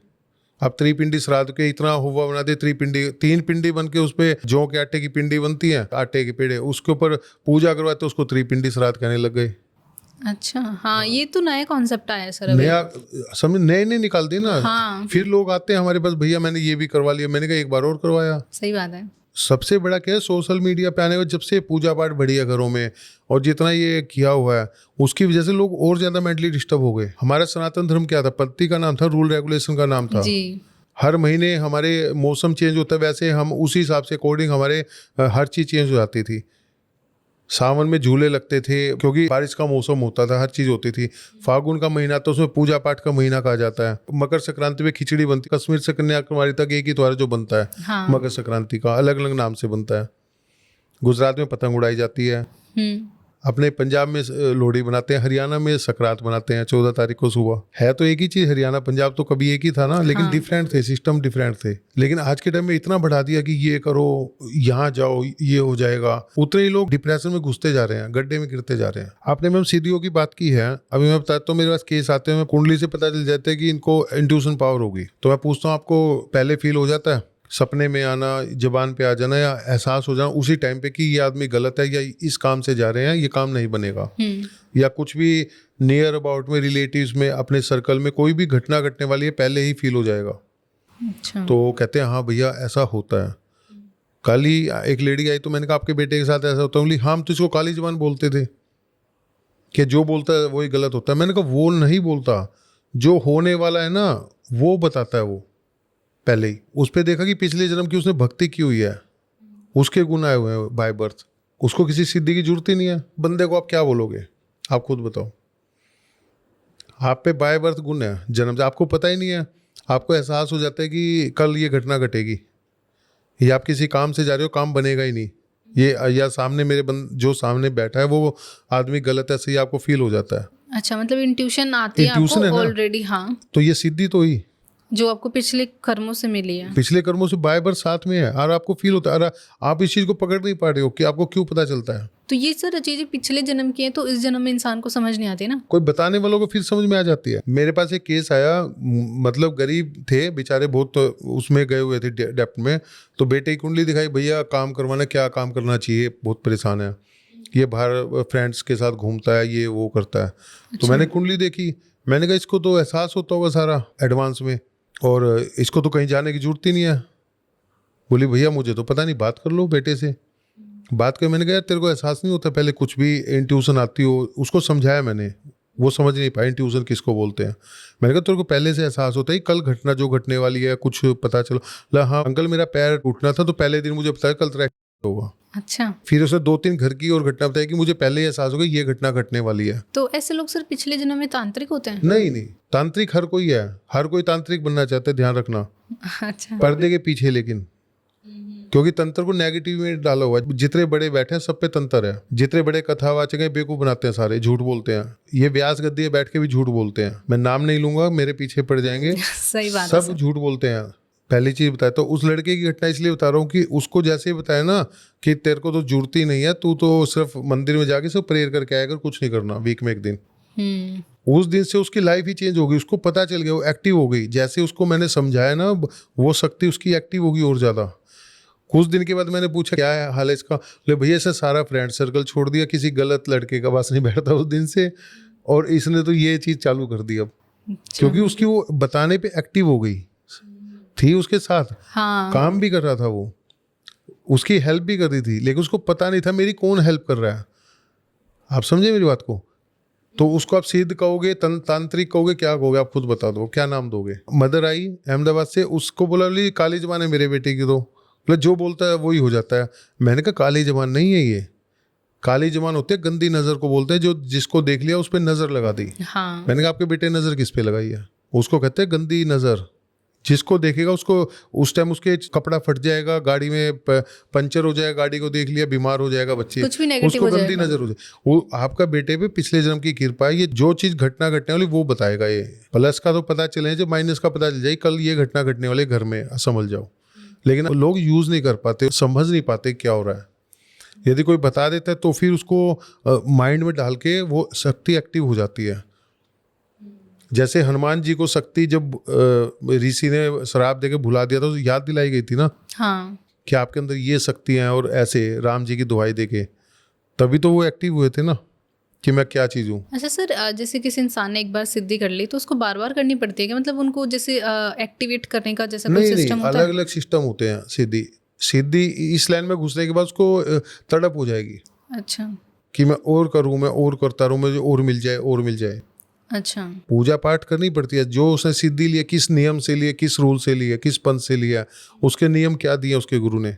अब त्रिपिंडी श्राद्ध के इतना हुआ बना दे, त्रिपिंडी 3 पिंडी बन के उस पर जौ के आटे की पिंडी बनती है, आटे के पेड़े, उसके ऊपर पूजा करवाते, उसको त्रिपिंडी श्राद्ध कहने लग गए। अच्छा, हाँ, ये तो नया कॉन्सेप्ट आया सर अभी। नया समझ, नए नए निकाल दी ना। हाँ। फिर लोग आते हैं हमारे पास, भैया मैंने ये भी करवा लिया। मैंने कहा एक बार और करवाया। सही बात है। सबसे बड़ा क्या है, सोशल मीडिया पे आने का जब से पूजा पाठ बढ़ी है घरों में, और जितना ये किया हुआ है उसकी वजह से लोग और ज्यादा मेंटली डिस्टर्ब हो गए। हमारा सनातन धर्म क्या था? पद्धति का नाम था, रूल रेगुलेशन का नाम था जी। हर महीने हमारे मौसम चेंज होता है, वैसे हम उसी हिसाब से अकॉर्डिंग हमारे हर चीज़ चेंज हो जाती थी। सावन में झूले लगते थे क्योंकि बारिश का मौसम होता था, हर चीज़ होती थी। फागुन का महीना तो उसमें पूजा पाठ का महीना कहा जाता है। मकर संक्रांति में खिचड़ी बनती, कश्मीर से कन्याकुमारी तक एक ही त्योहार जो बनता है। हाँ। मकर संक्रांति का अलग अलग नाम से बनता है। गुजरात में पतंग उड़ाई जाती है, अपने पंजाब में लोहड़ी बनाते हैं, हरियाणा में सकरात बनाते हैं 14 तारीख को सुबह। है तो एक ही चीज़, हरियाणा पंजाब तो कभी एक ही था ना, लेकिन डिफरेंट थे, सिस्टम डिफरेंट थे। लेकिन आज के टाइम में इतना बढ़ा दिया कि ये करो, यहाँ जाओ, ये हो जाएगा। उतने ही लोग डिप्रेशन में घुसते जा रहे हैं, गड्ढे में गिरते जा रहे हैं। आपने मैम सीडीओ की बात की है, अभी मैं बताता हूँ, मेरे पास केस आते हैं, कुंडली से पता चल जाता है कि इनको इंट्यूशन पावर होगी। तो मैं पूछता हूँ आपको पहले फील हो जाता है? सपने में आना, जबान पे आ जाना, या एहसास हो जाना उसी टाइम पे कि ये आदमी गलत है, या इस काम से जा रहे हैं, ये काम नहीं बनेगा। या कुछ भी नियर अबाउट में, रिलेटिव्स में, अपने सर्कल में कोई भी घटना घटने वाली है, पहले ही फील हो जाएगा। अच्छा। तो कहते हैं हाँ भैया ऐसा होता है। कल ही एक लेडी आई तो मैंने कहा आपके बेटे के साथ ऐसा होता है? हम तो इसको काली जबान बोलते थे कि जो बोलता है वही गलत होता है। मैंने कहा वो नहीं बोलता, जो होने वाला है ना वो बताता है। वो पहले ही उस पर देखा कि पिछले जन्म की उसने भक्ति की हुई है, उसके गुण आए हुए हैं बाय बर्थ। उसको किसी सिद्धि की जरूरत ही नहीं है। बंदे को आप क्या बोलोगे? आप खुद बताओ। आप पे बाय बर्थ गुण है जन्म से, आपको पता ही नहीं है। आपको एहसास हो जाता है कि कल ये घटना घटेगी, या आप किसी काम से जा रहे हो, काम बनेगा ही नहीं, ये, या सामने मेरे जो सामने बैठा है वो आदमी गलत है, सही आपको फील हो जाता है। अच्छा, मतलब इंट्यूशन आती है आपको ऑलरेडी। हाँ, तो ये सिद्धि तो ही जो आपको पिछले कर्मों से मिली है, पिछले कर्मों से बाय बर्थ साथ में है, और आपको फील होता है। अरे आप इस चीज को पकड़ नहीं पा रहे हो कि आपको क्यों पता चलता है। तो ये सर चीजें पिछले जन्म की है, तो इस जन्म में इंसान को समझ नहीं आती ना। कोई बताने वालों को फिर समझ में आ जाती है। मेरे पास एक केस आया, मतलब गरीब थे बेचारे बहुत, तो उसमें गए हुए थे डेप्ट में। तो बेटे की कुंडली दिखाई, भैया काम करवाना, क्या काम करना चाहिए, बहुत परेशान है, ये बाहर फ्रेंड्स के साथ घूमता है, ये वो करता है। तो मैंने कुंडली देखी, मैंने कहा इसको तो एहसास होता होगा सारा एडवांस में, और इसको तो कहीं जाने की जरूरत ही नहीं है। बोली भैया मुझे तो पता नहीं, बात कर लो बेटे से। बात कर, मैंने कहा यार तेरे को एहसास नहीं होता पहले कुछ भी इंट्यूशन आती हो? उसको समझाया मैंने, वो समझ नहीं पाए इंट्यूशन किसको बोलते हैं। मैंने कहा तेरे को पहले से एहसास होता है कल घटना जो घटने वाली है कुछ पता चलो। ला हाँ अंकल मेरा पैर टूटना था तो पहले दिन मुझे बताया कल तेरा होगा। अच्छा, फिर उसने 2-3 घर की और घटना बताई कि मुझे पहले ही एहसास हो गया ये घटना घटने वाली है। तो ऐसे लोग सर पिछले जन्म में तांत्रिक होते हैं? नहीं, तांत्रिक हर कोई है, हर कोई तांत्रिक बनना चाहता है, ध्यान रखना। अच्छा, पर्दे के पीछे लेकिन, क्योंकि तंत्र को नेगेटिव में डाला हुआ है। जितने बड़े बैठे हैं सब पे तंत्र है। जितने बड़े कथावाचक हैं बेवकूफ बनाते हैं, सारे झूठ बोलते हैं। ये व्यास गद्दी पे बैठ के भी झूठ बोलते हैं। मैं नाम नहीं लूंगा, मेरे पीछे पड़ जाएंगे। सही बात है सब झूठ बोलते हैं। पहली चीज बताया तो उस लड़के की घटना इसलिए बता रहा हूँ कि उसको जैसे बताया ना कि तेरे को तो जुड़ती नहीं है, तू तो सिर्फ मंदिर में जाके सब प्रेयर करके आया कर, कुछ नहीं करना वीक में एक दिन। उस दिन से उसकी लाइफ ही चेंज हो गई। उसको पता चल गया, वो एक्टिव हो गई। जैसे उसको मैंने समझाया ना वो शक्ति उसकी एक्टिव होगी और ज्यादा। कुछ दिन के बाद मैंने पूछा क्या है हाल है इसका, बोले भैया से सारा फ्रेंड सर्कल छोड़ दिया, किसी गलत लड़के का पास नहीं बैठता उस दिन से, और इसने तो ये चीज चालू कर दी अब। क्योंकि उसकी वो बताने पे एक्टिव हो गई थी, उसके साथ हाँ। काम भी कर रहा था, वो उसकी हेल्प भी कर रही थी, लेकिन उसको पता नहीं था मेरी कौन हेल्प कर रहा है। आप समझे मेरी बात को? तो उसको आप सिद्ध कहोगे, तांत्रिक कहोगे, क्या कहोगे आप खुद बता दो, क्या नाम दोगे? मदर आई अहमदाबाद से, उसको बोला बोली काली जबान है मेरे बेटे की, तो बोले जो बोलता है वही हो जाता है। मैंने कहा काली जबान नहीं है ये, काली जबान होती है गंदी नजर को बोलते हैं, जो जिसको देख लिया उस पर नजर लगा दी। हाँ। मैंने कहा आपके बेटे ने नजर किस पे लगाई है? उसको कहते हैं गंदी नजर। जिसको देखेगा उसको उस टाइम उसके कपड़ा फट जाएगा, गाड़ी में पंचर हो जाएगा, गाड़ी को देख लिया बीमार हो जाएगा बच्चे, कुछ भी नेगेटिव उसको हो गंदी जाएगा। नजर हो जाए। वो आपका बेटे पे पिछले जन्म की कृपा है। ये जो चीज घटना घटने वाली वो बताएगा। ये प्लस का तो पता चले, जो माइनस का पता चल जाए कल ये घटना घटने वाले घर में, समझ जाओ। लेकिन लोग यूज नहीं कर पाते, समझ नहीं पाते क्या हो रहा है। यदि कोई बता देता है तो फिर उसको माइंड में डाल के वो शक्ति एक्टिव हो जाती है। जैसे हनुमान जी को शक्ति जब ऋषि ने श्राप देके भुला दिया था तो याद दिलाई गई थी ना, हाँ। कि आपके अंदर ये शक्तियां हैं, और ऐसे राम जी की दुहाई देके तभी तो वो एक्टिव हुए थे ना कि मैं क्या चीज़ हूँ। अच्छा सर, जैसे किसी इंसान ने एक बार सिद्धि कर ली तो उसको बार बार करनी पड़ती है क्या? मतलब उनको जैसे एक्टिवेट करने का जैसा कोई सिस्टम नहीं, होता अलग है? अलग सिस्टम होते हैं। सीधी इस लाइन में घुसने के बाद उसको तड़प हो जाएगी अच्छा, कि मैं और करूँ, मैं और करता रहूँ, मुझे और मिल जाए और मिल जाए। अच्छा। पूजा पाठ करनी पड़ती है। जो उसने सिद्धि लिए, किस नियम से लिए, किस रूल से लिए, किस पंथ से लिया, उसके नियम क्या दिए उसके गुरु ने।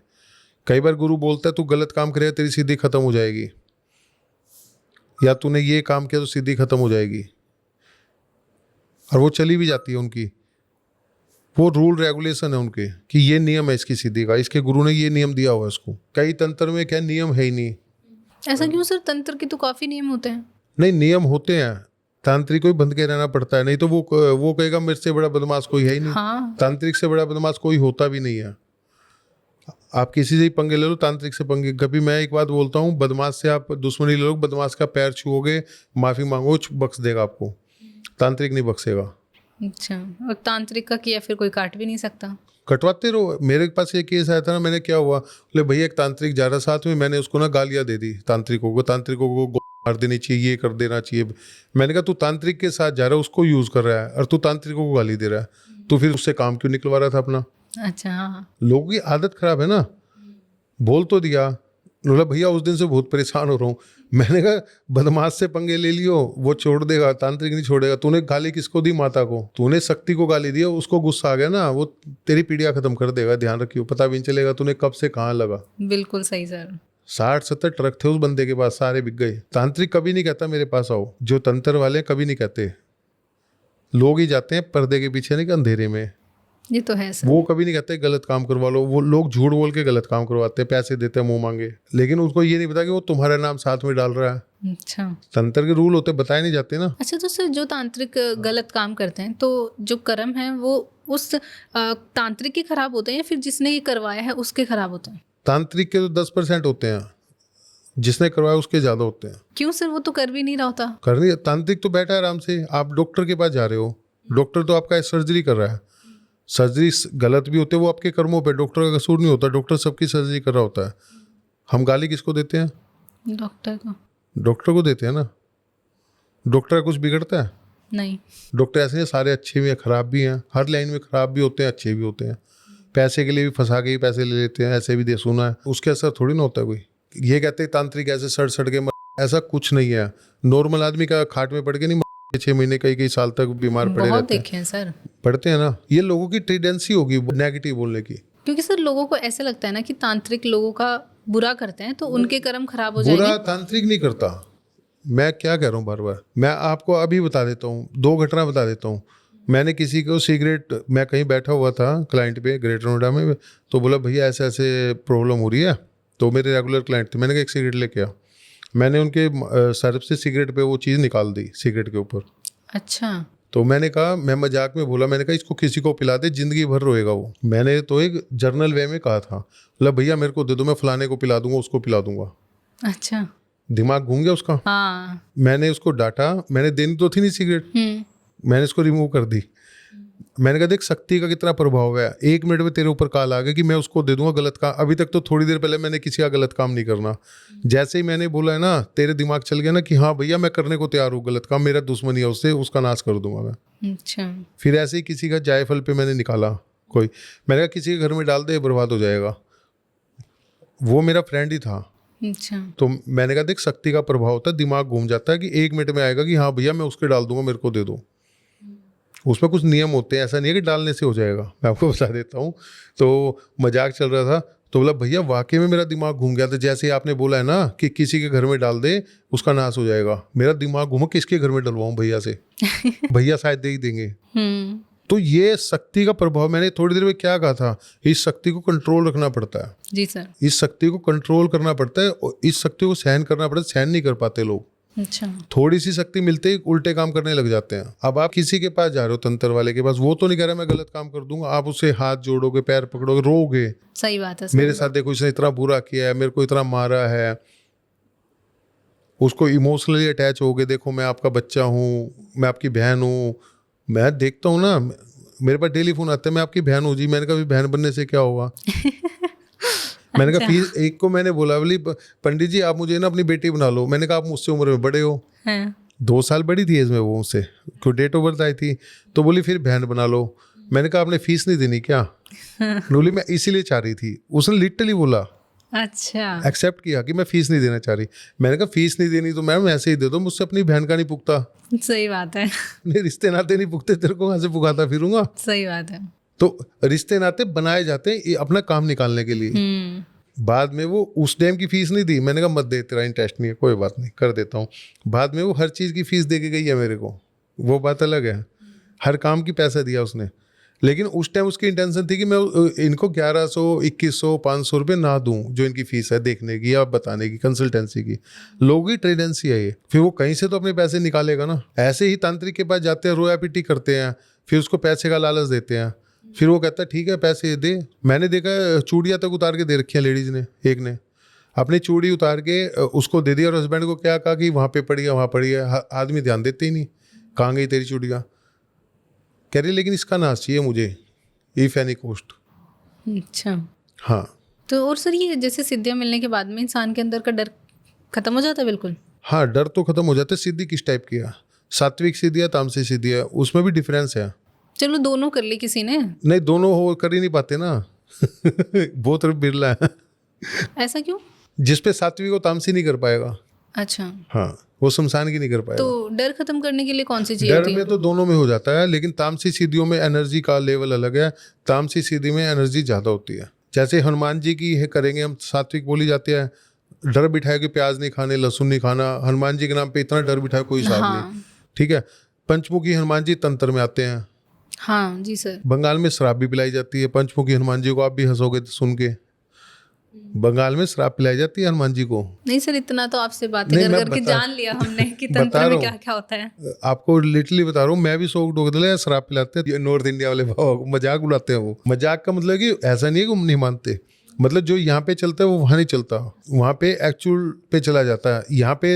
कई बार गुरु बोलता है तू गलत काम करेगा तेरी सिद्धि खत्म हो जाएगी, या तूने ये काम किया तो सिद्धि खत्म हो जाएगी, और वो चली भी जाती है उनकी। वो रूल रेगुलेशन है उनके कि ये नियम है इसकी सिद्धि का, इसके गुरु ने ये नियम दिया हुआ है इसको। कई तंत्र में क्या नियम है ही नहीं। ऐसा क्यों सर? तंत्र के तो काफी नियम होते हैं। नहीं, नियम होते हैं, तांत्रिक को ही बंध के रहना पड़ता है। नहीं तो वो कहेगा मेरे से बड़ा बदमाश कोई है ही नहीं। हाँ। तांत्रिक से बड़ा बदमाश कोई होता भी नहीं है। आप किसी से ही पंगे ले लो, तांत्रिक से पंगे कभी। मैं एक बात बोलता हूँ, बदमाश से आप दुश्मनी ले लो, बदमाश का पैर छुओगे, माफी मांगो, बख्श देगा आपको। तांत्रिक नहीं बख्शेगा। अच्छा, और तांत्रिक का किया फिर कोई काट भी नहीं सकता? कटवाते रहो। मेरे पास ये केस आया था ना, मैंने क्या हुआ, बोले भैया एक तांत्रिक जा रहा साथ में, मैंने उसको ना गालियाँ दे दी तांत्रिकों को मार देनी चाहिए, ये कर देना चाहिए। मैंने कहा तू तांत्रिक के साथ जा रहा है, उसको यूज कर रहा है, और तू तांत्रिकों को गाली दे रहा है, तो फिर उससे काम क्यों निकलवा रहा था अपना? अच्छा, हाँ। लोगों की आदत खराब है ना। बोल तो दिया, बोला भैया उस दिन से बहुत परेशान हो रहा हूँ। मैंने कहा बदमाश से पंगे ले लियो, वो छोड़ देगा, तांत्रिक नहीं छोड़ेगा। तूने गाली किसको दी? माता को। तूने शक्ति को गाली दिया, उसको गुस्सा आ गया ना, वो तेरी पीढ़ियाँ खत्म कर देगा। ध्यान रखियो, पता भी नहीं चलेगा तूने कब से कहाँ लगा। बिल्कुल सही सर। 60-70 ट्रक थे उस बंदे के पास, सारे बिक गए। तांत्रिक कभी नहीं कहता मेरे पास आओ, जो तंत्र वाले कभी नहीं कहते। लोग ही जाते हैं पर्दे के पीछे, नहीं कि अंधेरे में। ये तो है सर। वो कभी नहीं कहते गलत काम करवा लो। वो लोग झूठ बोल के गलत काम करवाते हैं, पैसे देते हैं मुंह मांगे, लेकिन उसको ये नहीं पता कि वो तुम्हारा नाम साथ में डाल रहा है। अच्छा। तंत्र के रूल होते बताए नहीं जाते ना। अच्छा, तो सर जो तांत्रिक गलत काम करते हैं तो जो कर्म है वो उस तांत्रिक के खराब होते हैं या फिर जिसने ये करवाया है उसके खराब होते हैं? तांत्रिक के तो 10% होते हैं, जिसने करवाया उसके ज्यादा होते हैं। क्यों सर? वो तो कर भी नहीं रहा होता। करनी, तांत्रिक तो बैठा है आराम से। आप डॉक्टर के पास जा रहे हो, डॉक्टर तो आपका सर्जरी कर रहा है। सर्जरी गलत भी होते हैं, वो आपके कर्मों पे, डॉक्टर का कसूर नहीं होता। डॉक्टर सबकी सर्जरी कर रहा होता है। हम गाली किसको देते हैं? डॉक्टर को। डॉक्टर को देते हैं ना। डॉक्टर का कुछ बिगड़ता है? नहीं। डॉक्टर ऐसे हैं, सारे अच्छे भी हैं खराब भी हैं, हर लाइन में खराब भी होते हैं अच्छे भी होते हैं। पैसे के लिए भी फंसा के ही पैसे ले लेते हैं, ऐसे भी दे सुना है। उसके असर थोड़ी ना होता है कोई। ये कहते हैं तांत्रिक ऐसे सड़ सड़ के ऐसा कुछ नहीं है। नॉर्मल आदमी का खाट में पड़ के नहीं 6 महीने कई साल तक बीमार पड़े बहुत रहते हैं। देखे हैं सर। पढ़ते हैं ना, ये लोगों की टेंडेंसी होगी नेगेटिव बोलने की। क्योंकि सर लोगों को ऐसे लगता है ना कि तांत्रिक लोगों का बुरा करते हैं तो उनके कर्म खराब हो बुरा जाएंगे। तांत्रिक नहीं करता। मैं क्या कह रहा हूँ बार बार, मैं आपको अभी बता देता हूँ, 2 घटना बता देता हूँ। मैंने किसी को सिगरेट, मैं कहीं बैठा हुआ था क्लाइंट पे ग्रेटर नोएडा में, तो बोला भैया ऐसे ऐसे प्रॉब्लम हो रही है। तो मेरे रेगुलर क्लाइंट थे, मैंने कहा एक सिगरेट लेके आ। मैंने उनके सर्फ से सिगरेट पे वो चीज़ निकाल दी सिगरेट के ऊपर। अच्छा। तो मैंने कहा, मैं मजाक में बोला, मैंने कहा इसको किसी को पिला दे, जिंदगी भर रोएगा वो। मैंने तो एक जर्नल वे में कहा था, बोला भैया मेरे को दे दो, मैं फलाने को पिला दूंगा, उसको पिला दूंगा। अच्छा। दिमाग घूम गया उसका। हाँ। मैंने उसको डांटा, मैंने देनी तो थी नहीं सिगरेट, मैंने इसको रिमूव कर दी। मैंने कहा देख शक्ति का कितना प्रभाव है, 1 मिनट में तेरे ऊपर कॉल आ गया कि मैं उसको दे दूंगा गलत काम। अभी तक तो थोड़ी देर पहले मैंने किसी का गलत काम नहीं करना, जैसे ही मैंने बोला है ना, तेरे दिमाग चल गया ना कि हाँ भैया मैं करने को तैयार हूँ गलत काम, मेरा दुश्मनी है उससे, उसका नाश कर दूंगा मैं। अच्छा। फिर ऐसे ही किसी का जायफल पे मैंने निकाला कोई, मैंने कहा किसी के घर में डाल दे, बर्बाद हो जाएगा। वो मेरा फ्रेंड ही था। अच्छा। तो मैंने कहा देख शक्ति का प्रभाव होता है, दिमाग घूम जाता है कि 1 मिनट में आएगा कि हाँ भैया मैं उसके डाल दूंगा, मेरे को दे दो। उसमें कुछ नियम होते हैं, ऐसा नहीं है कि डालने से हो जाएगा, मैं आपको बता देता हूँ। तो मजाक चल रहा था, तो बोला भैया वाकई में मेरा दिमाग घूम गया था, जैसे ही आपने बोला है ना कि किसी के घर में डाल दे उसका नाश हो जाएगा, मेरा दिमाग घूमा किसके घर में डलवाऊँ भैया से। भैया शायद दे ही देंगे। तो ये शक्ति का प्रभाव, मैंने थोड़ी देर में क्या कहा था, इस शक्ति को कंट्रोल रखना पड़ता है। जी सर। इस शक्ति को कंट्रोल करना पड़ता है और इस शक्ति को सहन करना पड़ता है, सहन नहीं कर पाते लोग। अच्छा। थोड़ी सी शक्ति मिलते ही उल्टे काम करने लग जाते हैं। अब आप किसी के पास जा रहे हो, तंत्र वाले के पास, वो तो नहीं कह रहा मैं गलत काम कर दूंगा, आप उससे हाथ जोड़ोगे, पैर पकड़ोगे, रोगे, सही बात है सर। मेरे साथ देखो इसने इतना बुरा किया है, मेरे को इतना मारा है। उसको इमोशनली अटैच होगे, देखो मैं आपका बच्चा हूँ, मैं आपकी बहन हूँ। मैं देखता हूँ ना, मेरे पास डेली फोन आते हैं, मैं आपकी बहन हूँ जी। मैंने कहा बहन बनने से क्या होगा। मैंने कहा फीस, एक को मैंने बोला बोली पंडित जी आप मुझे ना अपनी बेटी बना लो। मैंने कहा आप मुझसे उम्र में बड़े हो। 2 साल बड़ी थी एज में वो मुझसे, क्यों डेट ऑफ बर्थ आई थी। तो बोली फिर बहन बना लो। मैंने कहा आपने फीस नहीं देनी क्या। बोली मैं इसीलिए चाह रही थी। उसने लिटरली बोला, अच्छा, एक्सेप्ट किया कि मैं फीस नहीं देना चाह रही। मैंने कहा फीस नहीं देनी तो मैम ऐसे ही दे दो, मुझसे अपनी बहन का नहीं पुगता। सही बात है। अपने रिश्ते नाते नहीं पुगते, तेरे को कहाँ से पुगाता फिरूंगा। सही बात है। तो रिश्ते नाते बनाए जाते हैं अपना काम निकालने के लिए। बाद में वो उस टाइम की फीस नहीं दी। मैंने कहा मत दे, तेरा इंटरेस्ट नहीं है, कोई बात नहीं कर देता हूँ। बाद में वो हर चीज़ की फीस दे के गई है मेरे को, वो बात अलग है। हर काम की पैसा दिया उसने, लेकिन उस टाइम उसकी इंटेंशन थी कि मैं इनको 1100, 2100, 500 रुपये ना दूं जो इनकी फीस है देखने की या बताने की, कंसल्टेंसी की। लोगों की ट्रेडेंसी है ये। फिर वो कहीं से तो अपने पैसे निकालेगा ना। ऐसे ही तांत्रिक के पास जाते हैं, रोया पिटी करते हैं, फिर उसको पैसे का लालच देते हैं। फिर वो कहता है ठीक है पैसे दे। मैंने देखा चूड़ियाँ तक उतार के दे रखी है लेडीज़ ने। एक ने अपनी चूड़ी उतार के उसको दे दिया और हस्बैंड को क्या कहा कि वहाँ पे पड़ी है, वहाँ पड़ी है। आदमी ध्यान देते ही नहीं, कहाँ गई तेरी चूड़ियाँ। कह रही लेकिन इसका नाश चाहिए मुझे, इफ एनी कॉस्ट। अच्छा। हाँ। तो और सर ये जैसे सिद्धियाँ मिलने के बाद में इंसान के अंदर का डर खत्म हो जाता है बिल्कुल? हाँ, डर तो खत्म हो जाता है। सिद्धि किस टाइप की है, सात्विक सिद्धि है, तामसिक सिद्धि है, उसमें भी डिफरेंस है। चलो दोनों कर ली किसी ने। नहीं, दोनों हो कर ही नहीं पाते ना। बहुत बिरला है। ऐसा क्यों? जिसपे सात्विक और तामसी नहीं कर पाएगा। अच्छा। हाँ, वो शमशान की नहीं कर पाएगा। तो डर खत्म करने के लिए कौन सी चीज डर होती है? में तो दोनों में हो जाता है, लेकिन तामसी सिद्धियों में एनर्जी का लेवल अलग है। तामसी सिद्धि में एनर्जी ज़्यादा होती है। जैसे हनुमान जी की है करेंगे हम, सात्विक बोली जाती है, डर बिठाए कि प्याज नहीं खाने, लहसुन नहीं खाना। हनुमान जी के नाम पे इतना डर बिठाए कोई हिसाब नहीं। ठीक है। पंचमुखी हनुमान जी तंत्र में आते हैं। हाँ जी सर। बंगाल में शराब भी पिलाई जाती है पंचमुखी हनुमान जी को। आप भी हंसोगे सुन के, बंगाल में शराब पिलाई जाती है हनुमान जी को। नहीं सर, इतना तो आपसे बातें नहीं, कर मैं करके जान लिया हमने कि बता तंत्र रहा में हूँ। क्या क्या होता है। आपको लिटरली बता रहा हूँ, मैं भी शौक डोक दिला शराब पिलाते हैं नॉर्थ इंडिया वाले भाव, मजाक उड़ाते हैं। वो मजाक का मतलब कि ऐसा नहीं है कि हम नहीं मानते, मतलब जो यहाँ पे चलता है वो वहाँ नहीं चलता, वहाँ पे एक्चुअल पे चला जाता है। यहाँ पे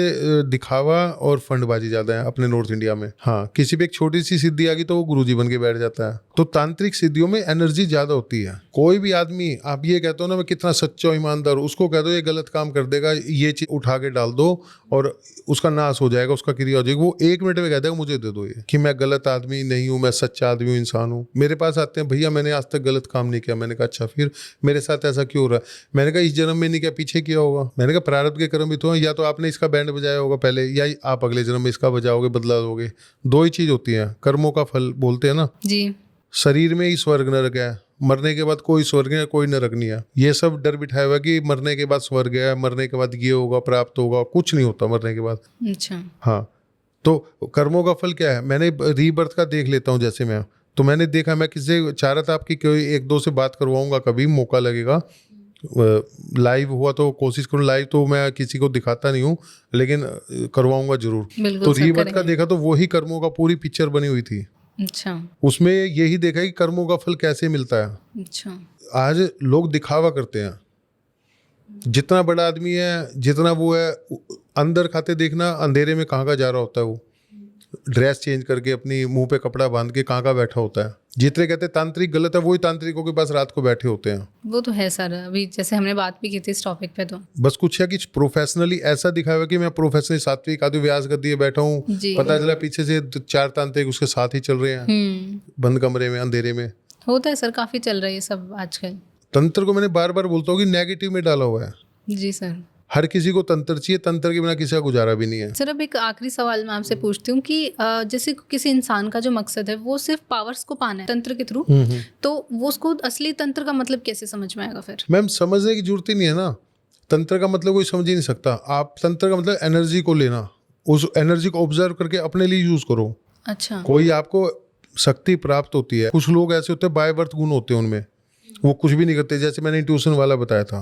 दिखावा और फंडबाजी ज्यादा है अपने नॉर्थ इंडिया में। हाँ, किसी पे एक छोटी सी सिद्धि आ गई तो वो गुरुजी बन के बैठ जाता है। तो तांत्रिक सिद्धियों में एनर्जी ज्यादा होती है। कोई भी आदमी, आप ये कहते हो ना मैं कितना सच्चा ईमानदार, उसको कह दो ये गलत काम कर देगा, ये चीज उठा के डाल दो और उसका नाश हो जाएगा, उसका क्रिया हो जाएगी। वो 1 मिनट में कह देगा मुझे दे दो ये, कि मैं गलत आदमी नहीं हूँ, मैं सच्चा आदमी हूँ, इंसान हूँ। मेरे पास आते हैं भैया मैंने आज तक गलत काम नहीं किया। मैंने कहा अच्छा, फिर मेरे साथ ऐसा क्यों हो रहा है? मैंने कहा इस जन्म में नहीं, क्या पीछे किया होगा? मैंने कहा प्रारब्ध के कर्म भी तो हैं, या तो आपने इसका बैंड बजाया होगा पहले, या आप अगले जन्म में इसका बजाओगे, बदला दोगे। दो ही चीज होती है, कर्मों का फल बोलते हैं ना। जी। शरीर में ही स्वर्ग नरक है, मरने के बाद कोई स्वर्ग है कोई नरक नहीं है। ये सब डर बिठाया हुआ कि मरने के बाद स्वर्ग है, मरने के बाद ये होगा, प्राप्त होगा, कुछ नहीं होता मरने के बाद। अच्छा। हाँ, तो कर्मों का फल क्या है? मैंने रीबर्थ का देख लेता हूँ, जैसे मैं तो मैंने देखा, मैं किसी चाह रहा था आपकी कोई एक दो से बात करवाऊंगा, कभी मौका लगेगा, लाइव हुआ तो कोशिश करूँ। लाइव तो मैं किसी को दिखाता नहीं हूँ, लेकिन करवाऊंगा जरूर। बिल्कुल तो सर, रीबर्थ का करेंगे। देखा तो वही कर्मों का पूरी पिक्चर बनी हुई थी। अच्छा। उसमें यही देखा कि कर्मों का फल कैसे मिलता है। अच्छा। आज लोग दिखावा करते हैं, जितना बड़ा आदमी है, जितना वो है, अंदर खाते देखना अंधेरे में कहाँ का जा रहा होता है वो, ड्रेस चेंज करके अपनी मुंह पे कपड़ा बांध के कहाँ का बैठा होता है। जितने कहते हैं तांत्रिक गलत है, वही तांत्रिकों के पास रात को बैठे होते हैं। वो तो है सर, अभी जैसे हमने बात भी की थी इस टॉपिक पे, तो बस कुछ है कि प्रोफेशनली ऐसा दिखाया हुआ कि मैं प्रोफेशनली सात्विक आदि व्यास कर दिए बैठा हूँ, जी। पता चला पीछे से 4 तांत्रिक उसके साथ ही चल रहे हैं, बंद कमरे में अंधेरे में। होता है सर, काफी चल रहा है ये सब आजकल। तंत्र को मैंने बार बार बोलता हूँ कि नेगेटिव में डाला हुआ है। जी सर। हर किसी को तंत्र चाहिए, तंत्र के बिना किसी का गुजारा भी नहीं है। सर अब एक आखिरी सवाल मैं आपसे पूछती हूँ कि जैसे किसी इंसान का जो मकसद है वो सिर्फ पावर्स को पाना है तंत्र के थ्रू, तो वो उसको असली तंत्र का मतलब कैसे समझ में आएगा फिर? मैम समझने की जरूरत ही नहीं है ना। तंत्र का मतलब कोई समझ ही नहीं सकता। आप तंत्र का मतलब एनर्जी को लेना, उस एनर्जी को ऑब्जर्व करके अपने लिए यूज करो। अच्छा। कोई आपको शक्ति प्राप्त होती है, कुछ लोग ऐसे होते हैं बाय बर्थ गुण होते हैं उनमें, वो कुछ भी नहीं करते। जैसे मैंने ट्यूशन वाला बताया था,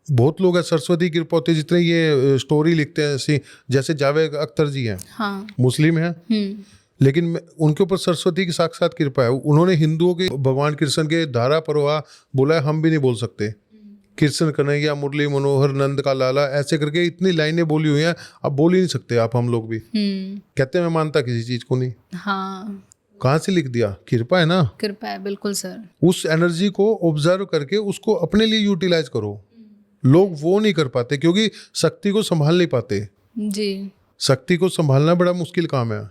बहुत लोग हैं सरस्वती की कृपा होती है, जितने ये स्टोरी लिखते हैं ऐसी, जैसे जावेद अख्तर जी हैं, हाँ। मुस्लिम हैं, लेकिन उनके ऊपर सरस्वती की साक्षात कृपा है। उन्होंने हिंदुओं के भगवान कृष्ण के धारा प्रवाह बोला है, हम भी नहीं बोल सकते। कृष्ण कन्हैया मुरली मनोहर नंद का लाला, ऐसे करके इतनी लाइनें बोली हुई हैं, अब बोल ही नहीं सकते आप। हम लोग भी कहते हैं मैं मानता किसी चीज को नहीं। हाँ। कहाँ से लिख दिया? कृपा है ना, कृपा है, बिल्कुल सर। उस एनर्जी को ऑब्जर्व करके उसको अपने लिए यूटिलाइज करो। लोग वो नहीं कर पाते क्योंकि शक्ति को संभाल नहीं पाते। जी। शक्ति को संभालना बड़ा मुश्किल काम है।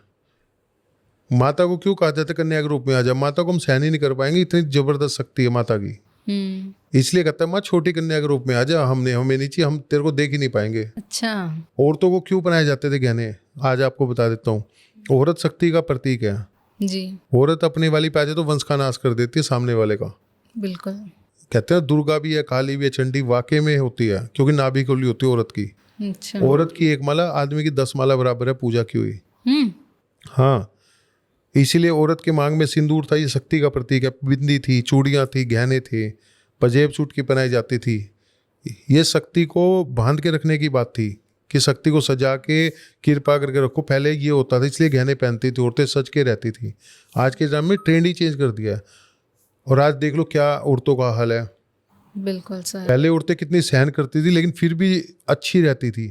माता को क्यों कहा जाता है कन्या के रूप में आ जा? माता को हम सहन ही नहीं कर पाएंगे, इतनी जबरदस्त शक्ति है माता की। इसलिए कहता है माँ छोटी कन्या के रूप में आ जा, हमें नहीं चाहिए, हम तेरे को देख ही नहीं पाएंगे। अच्छा। औरतों को क्यों बनाए जाते थे गहने? आज आपको बता देता हूँ। औरत शक्ति का प्रतीक है जी। औरत अपने वाली पे आ जाए तो वंश का नाश कर देती है सामने वाले का। बिल्कुल। कहते हैं दुर्गा भी है, काली भी है, चंडी वाकई में होती है, क्योंकि नाभि खुली होती है औरत की। अच्छा। औरत की 1 माला आदमी की 10 माला बराबर है पूजा की हुई। हाँ, इसीलिए औरत के मांग में सिंदूर था, ये शक्ति का प्रतीक है। बिंदी थी, चूड़ियाँ थी, गहने थे, पजेब सूट की पहनाई जाती थी। ये शक्ति को बांध के रखने की बात थी कि शक्ति को सजा के कृपा करके रखो। पहले ये होता था, इसलिए गहने पहनती थी औरतें, सज के रहती थी। आज के टाइम में ट्रेंड ही चेंज कर दिया है। और आज देख लो क्या औरतों का हाल है। बिल्कुल सर। पहले औरतें कितनी सहन करती थी, लेकिन फिर भी अच्छी रहती थी,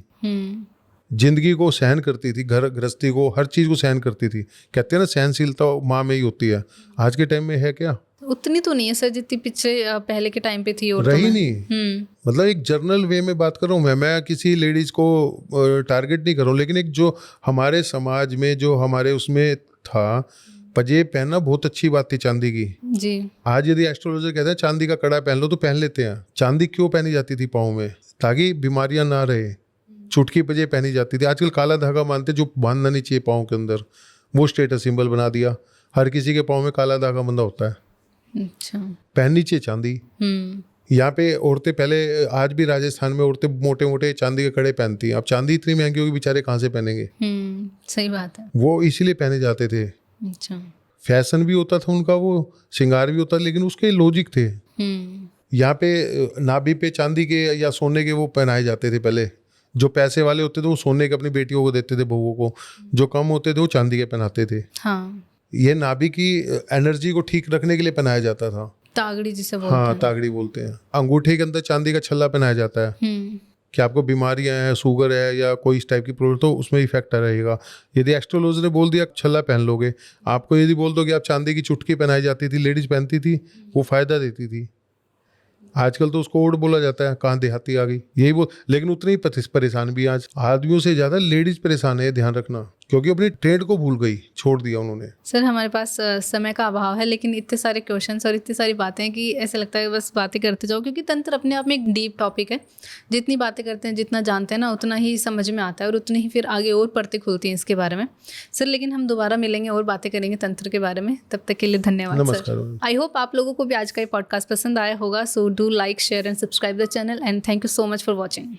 जिंदगी को सहन करती थी, घर गृहस्थी को, हर चीज को सहन करती थी। कहते हैं ना सहनशीलता माँ में ही होती है। आज के टाइम में है क्या? उतनी तो नहीं है सर जितनी पीछे पहले के टाइम पे थी औरतों रही में। नहीं। मतलब एक जर्नल वे में बात कर रहा हूँ मैं किसी लेडीज को टारगेट नहीं कर रहा हूँ, लेकिन एक जो हमारे समाज में, जो हमारे उसमें था, पजेब पहनना बहुत अच्छी बात थी चांदी की। जी। आज यदि एस्ट्रोलॉजर कहते हैं चांदी का कड़ा पहन लो तो पहन लेते हैं। चांदी क्यों पहनी जाती थी पाँव में? ताकि बीमारियां ना रहे। चुटकी पजेब पहनी जाती थी। आजकल काला धागा मानते जो बांधना नहीं चाहिए पाँव के अंदर, वो स्टेटस सिंबल बना दिया। हर किसी के पाँव में काला धागा बंधा होता है। अच्छा। पहननी चाहिए चांदी। यहाँ पे औरतें पहले, आज भी राजस्थान में औरतें मोटे मोटे चांदी के कड़े पहनती हैं। अब चांदी इतनी महंगी होगी, बेचारे कहाँ से पहनेंगे? सही बात है। वो इसीलिए पहने जाते थे। अच्छा। फैशन भी होता था उनका, वो श्रृंगार भी होता, लेकिन उसके लॉजिक थे। यहाँ पे नाभि पे चांदी के या सोने के वो पहनाए जाते थे पहले। जो पैसे वाले होते थे वो सोने के अपनी बेटियों को देते थे, बहुओं को। जो कम होते थे वो चांदी के पहनाते थे। हाँ। ये नाभि की एनर्जी को ठीक रखने के लिए पहनाया जाता था। तागड़ी जिसे बोलते हाँ, हैं। तागड़ी बोलते हैं। अंगूठे के अंदर चांदी का छल्ला पहनाया जाता है कि आपको बीमारियां हैं, शुगर है या कोई इस टाइप की प्रॉब्लम, तो उसमें इफेक्ट रहेगा। यदि एस्ट्रोलॉजर ने बोल दिया छल्ला पहन लोगे, आपको यदि बोल दो कि आप चांदी की चुटकी पहनाई जाती थी, लेडीज पहनती थी, वो फायदा देती थी। आजकल तो उसको ओड बोला जाता है, कहाँ देहाती आ गई, यही बोल। लेकिन उतनी परेशान भी आज आदमियों से ज्यादा लेडीज परेशान है, ध्यान रखना। क्योंकि अपनी ट्रेड को भूल गई, छोड़ दिया उन्होंने। सर हमारे पास समय का अभाव है, लेकिन इतने सारे क्वेश्चंस और इतनी सारी बातें हैं कि ऐसा लगता है बस बातें करते जाओ, क्योंकि तंत्र अपने आप में एक डीप टॉपिक है। जितनी बातें करते हैं, जितना जानते हैं ना, उतना ही समझ में आता है और उतनी ही फिर आगे और परतें खुलती हैं इसके बारे में। सर लेकिन हम दोबारा मिलेंगे और बातें करेंगे तंत्र के बारे में। तब तक के लिए धन्यवाद नमस्कार। सर। आई होप आप लोगों को भी आज का ये पॉडकास्ट पसंद आया होगा। So do like, share and subscribe the channel and thank you so much for watching.